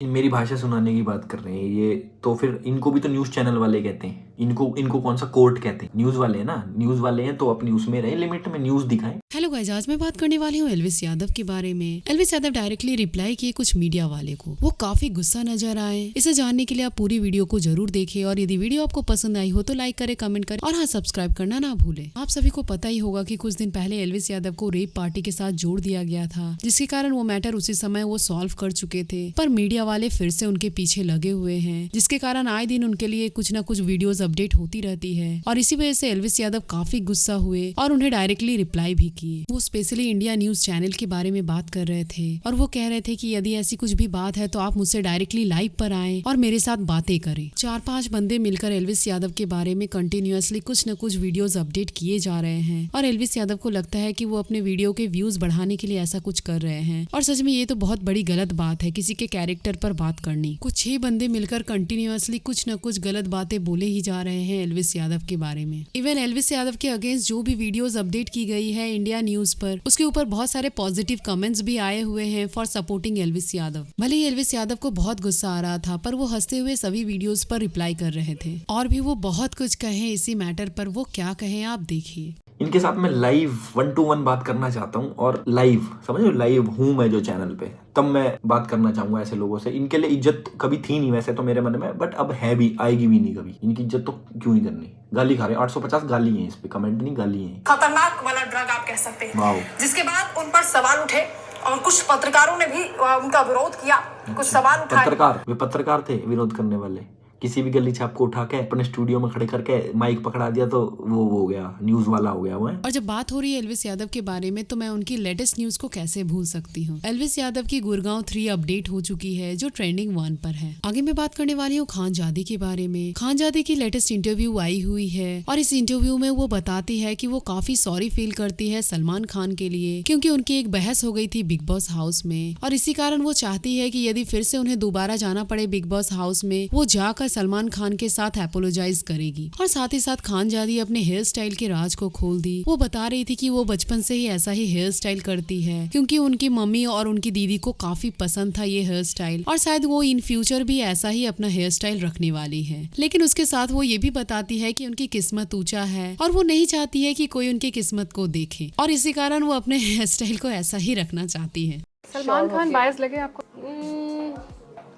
मेरी भाषा सुनाने की बात कर रहे हैं ये, तो फिर इनको भी तो न्यूज़ चैनल वाले कहते हैं। इनको कौन सा कोर्ट कहते हैं? न्यूज़ वाले हैं ना, न्यूज़ वाले हैं तो अपनी उसमें रहे, लिमिट में न्यूज़ दिखाएं। हेलो गाइस, आज मैं बात करने वाली हूँ एल्विस यादव के बारे में। एल्विस यादव डायरेक्टली रिप्लाई किए कुछ मीडिया वाले को। वो काफी गुस्सा नजर आए। इसे जानने के लिए आप पूरी वीडियो को जरूर देखें और यदि वीडियो आपको पसंद आई हो तो लाइक करें, कमेंट करें और हाँ, सब्सक्राइब करना ना भूलें। आप सभी को पता ही होगा कि कुछ दिन पहले एल्विस यादव को रेप पार्टी के साथ जोड़ दिया गया था, जिसके कारण वो मैटर उसी समय वो सॉल्व कर चुके थे। पर मीडिया वाले फिर से उनके पीछे लगे हुए हैं, जिसके कारण आए दिन उनके लिए कुछ न कुछ वीडियोस अपडेट होती रहती है और इसी वजह से एल्विस यादव काफी गुस्सा हुए और उन्हें डायरेक्टली रिप्लाई भी किए। वो स्पेशली इंडिया न्यूज चैनल के बारे में बात कर रहे थे और वो कह रहे थे कि यदि ऐसी कुछ भी बात है तो आप मुझसे डायरेक्टली लाइव पर आएं और मेरे साथ बातें करें। 4-5 बंदे मिलकर एल्विस यादव के बारे में कंटिन्यूअसली कुछ न कुछ वीडियोस अपडेट किए जा रहे हैं और एल्विस यादव को लगता है कि वो अपने वीडियो के व्यूज बढ़ाने के लिए ऐसा कुछ कर रहे हैं और सच में ये तो बहुत बड़ी गलत बात है किसी के कैरेक्टर पर बात करनी। कुछ 6 बंदे मिलकर कंटिन्यूअसली कुछ न कुछ गलत बातें बोले ही जा रहे हैं एल्विस यादव के बारे में। इवन एल्विस यादव के अगेंस्ट जो भी वीडियोस अपडेट की गई है इंडिया न्यूज पर, उसके ऊपर बहुत सारे पॉजिटिव कमेंट्स भी आए हुए हैं फॉर सपोर्टिंग एल्विस यादव। भले ही एल्विस यादव को बहुत गुस्सा आ रहा था, पर वो हंसते हुए सभी वीडियोस पर रिप्लाई कर रहे थे और भी वो बहुत कुछ कहे इसी मैटर पर। वो क्या कहे आप देखिए। इनके साथ मैं लाइव 1-to-1 बात करना चाहता हूँ और लाइव समझो, लाइव हूँ मैं जो चैनल पे, तब मैं बात करना चाहूंगा ऐसे लोगों से। इनके लिए इज्जत कभी थी नहीं वैसे तो मेरे मन में, बट अब है भी, आएगी भी नहीं कभी। इनकी इज्जत तो क्यों नहीं करनी। गाली खा रहे हैं, 850 गाली है इस पे, कमेंट नहीं, गाली है। खतरनाक वाला ड्रग आप कह सकते हैं, जिसके बाद उन पर सवाल उठे और कुछ पत्रकारों ने भी उनका विरोध किया, कुछ सवाल उठाए। वे पत्रकार थे विरोध करने वाले। किसी भी गली छाप को उठा के अपने स्टूडियो में खड़े करके माइक पकड़ा दिया तो वो हो गया, न्यूज वाला हो गया वो है। और जब बात हो रही है एल्विस यादव के बारे में तो मैं उनकी लेटेस्ट न्यूज को कैसे भूल सकती हूँ। एल्विस यादव की गुड़गांव 3 अपडेट हो चुकी है जो ट्रेंडिंग 1 पर है। आगे मैं बात करने वाली हूँ खानजादी के बारे में। खानजादी की लेटेस्ट इंटरव्यू आई हुई है और इस इंटरव्यू में वो बताती है कि वो काफी सॉरी फील करती है सलमान खान के लिए, क्योंकि उनकी एक बहस हो गई थी बिग बॉस हाउस में और इसी कारण वो चाहती है कि यदि फिर से उन्हें दोबारा जाना पड़े बिग बॉस हाउस में, वो जाकर सलमान खान के साथ अपोलोजाइज करेगी। और साथ ही साथ खानजादी अपने हेयर स्टाइल के राज को खोल दी। वो बता रही थी कि वो बचपन से ही ऐसा ही हेयर स्टाइल करती है क्योंकि उनकी मम्मी और उनकी दीदी को काफी पसंद था ये हेयर स्टाइल और शायद वो इन फ्यूचर भी ऐसा ही अपना हेयर स्टाइल रखने वाली है। लेकिन उसके साथ वो ये भी बताती है कि उनकी किस्मत ऊंचा है और वो नहीं चाहती है कि कोई उनकी किस्मत को देखे और इसी कारण वो अपने हेयर स्टाइल को ऐसा ही रखना चाहती है। सलमान खान बायस लगे आपको?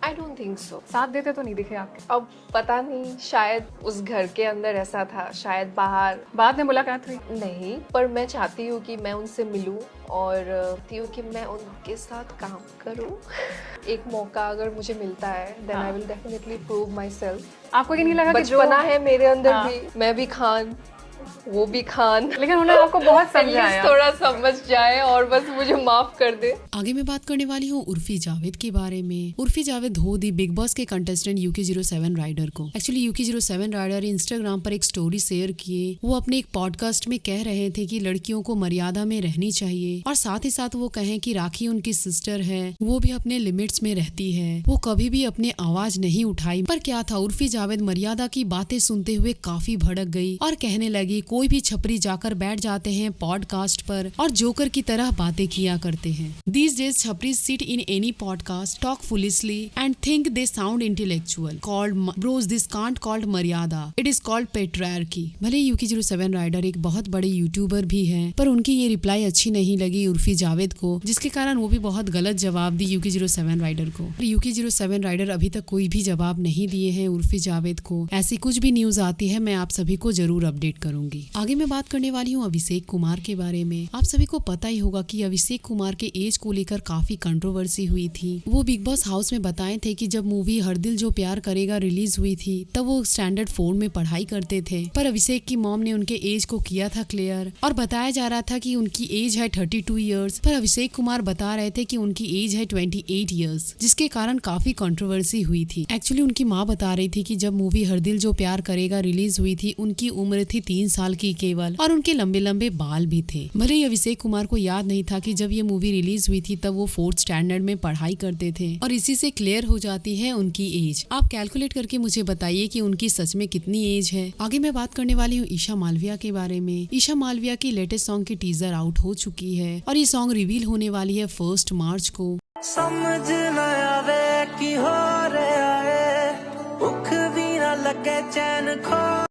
I don't think so. साथ देते तो नहीं दिखे आपके? अब पता नहीं, शायद उस घर के अंदर ऐसा था, शायद बाहर बाद में मुलाकात हुई नहीं। पर मैं चाहती हूँ कि मैं उनसे मिलूं और चाहती हूँ कि मैं उनके साथ काम करूँ। एक मौका अगर मुझे मिलता है then I will definitely prove myself. आपको ये नहीं लगा कि बचपना है मेरे अंदर भी, मैं भी खान वो भी खान, लेकिन उन्होंने आपको बहुत समझाया, थोड़ा समझ जाए और बस मुझे माफ कर दे। आगे मैं बात करने वाली हूँ उर्फी जावेद के बारे में। उर्फी जावेद हो दी बिग बॉस के कंटेस्टेंट UK07 राइडर को। एक्चुअली UK07 राइडर इंस्टाग्राम पर एक स्टोरी शेयर किए। वो अपने एक पॉडकास्ट में कह रहे थे कि लड़कियों को मर्यादा में रहनी चाहिए और साथ ही साथ वो कहें कि राखी उनकी सिस्टर है, वो भी अपने लिमिट्स में रहती है, वो कभी भी अपने आवाज नहीं उठाई। पर क्या था, उर्फी जावेद मर्यादा की बातें सुनते हुए काफी भड़क गई और कहने लगी कोई भी छपरी जाकर बैठ जाते हैं पॉडकास्ट पर और जोकर की तरह बातें किया करते हैं। These days छपरी sit in any podcast, talk foolishly and think they sound intellectual. Called bros, this can't called मर्यादा, it is called patriarchy। भले UK07 राइडर एक बहुत बड़े यूट्यूबर भी हैं, पर उनकी ये रिप्लाई अच्छी नहीं लगी उर्फी जावेद को, जिसके कारण वो भी बहुत गलत जवाब दी UK07 राइडर को। UK07 राइडर अभी तक कोई भी जवाब नहीं दिए हैं उर्फी जावेद को। ऐसी कुछ भी न्यूज आती है मैं आप सभी को जरूर अपडेट करूंगी। आगे मैं बात करने वाली हूँ अभिषेक कुमार के बारे में। आप सभी को पता ही होगा कि अभिषेक कुमार के एज को लेकर काफी कंट्रोवर्सी हुई थी। वो बिग बॉस हाउस में बताए थे कि जब मूवी हर दिल जो प्यार करेगा रिलीज हुई थी तब वो स्टैंडर्ड 4 में पढ़ाई करते थे, पर अभिषेक की मॉम ने उनके एज को किया था क्लियर और बताया जा रहा था कि उनकी एज है 32 ईयर्स, पर अभिषेक कुमार बता रहे थे कि उनकी एज है 28 ईयर्स, जिसके कारण काफी कंट्रोवर्सी हुई थी। एक्चुअली उनकी माँ बता रही थी कि जब मूवी हर दिल जो प्यार करेगा रिलीज हुई थी उनकी उम्र थी 3 साल की केवल और उनके लंबे लंबे बाल भी थे। भले ही अभिषेक कुमार को याद नहीं था कि जब ये मूवी रिलीज हुई थी तब वो 4th स्टैंडर्ड में पढ़ाई करते थे और इसी से क्लियर हो जाती है उनकी एज। आप कैलकुलेट करके मुझे बताइए कि उनकी सच में कितनी एज है। आगे मैं बात करने वाली हूँ ईशा मालविया के बारे में। ईशा मालविया की लेटेस्ट सॉन्ग की टीजर आउट हो चुकी है और ये सॉन्ग रिवील होने वाली है 1 मार्च को। समझ न आवे की हो रहा है भुख भी ना लगे चैन खो